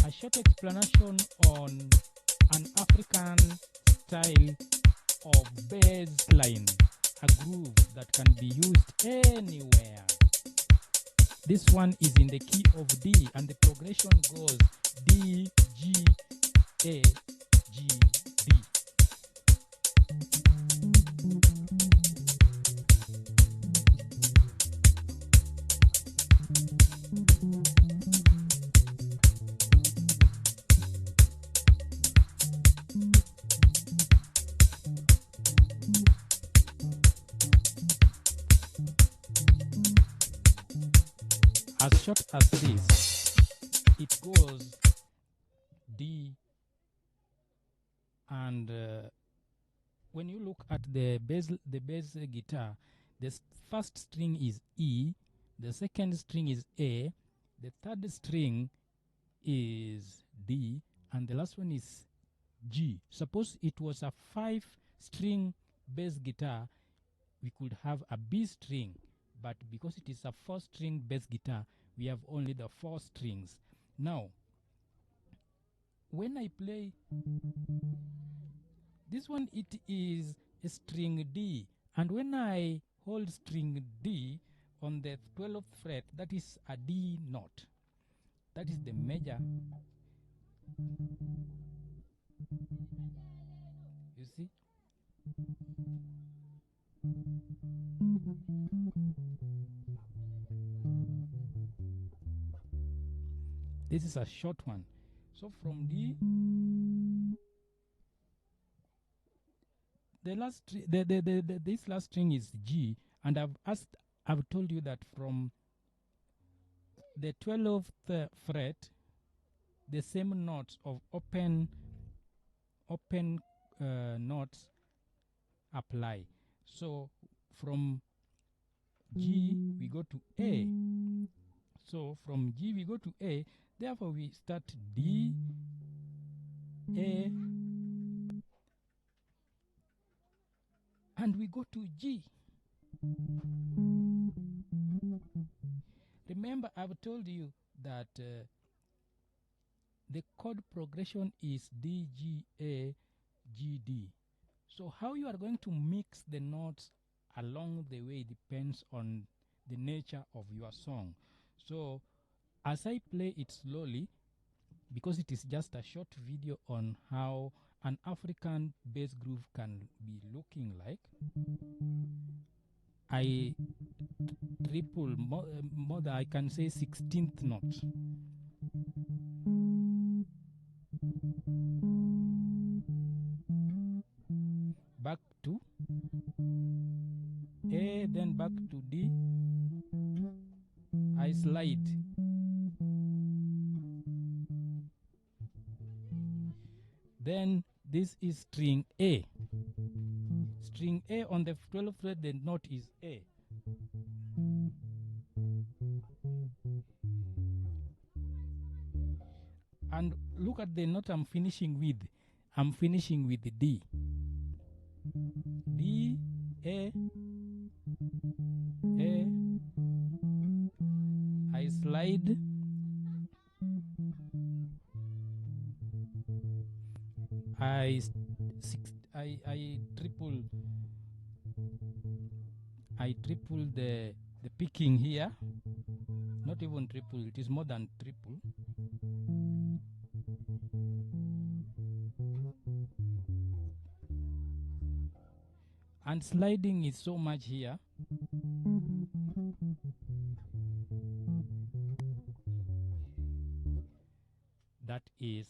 A short explanation on an African style of bass line, a groove that can be used anywhere. This one is in the key of D, and the progression goes D, G, A, G, D. As short as this, it goes D, and when you look at the bass guitar, the first string is E, the second string is A, the third string is D, and the last one is G. Suppose it was a 5-string bass guitar, we could have a B string, but because it is a 4-string bass guitar, we have only the 4 strings. Now, when I play this one, it is a string D, and when I hold string D on the 12th fret, that is a D note. That is the major. You see? This is a short one. So from D, this last string is G, and I've told you that from the 12th fret, the same notes of open notes apply. So from G we go to A. So from G we go to A. Therefore we start D, A, and we go to G. Remember, I've told you that the chord progression is D, G, A, G, D. So how you are going to mix the notes along the way depends on the nature of your song. So as I play it slowly, because it is just a short video on how an African bass groove can be looking like, I triple more than I can say 16th note. Back to A, then back to D. I slide. Then this is string A. String A on the 12th fret, the note is A. And look at the note I'm finishing with. I'm finishing with D. D, A, A. I slide. I triple the picking here. Not even triple, it is more than triple. And sliding is so much here. That is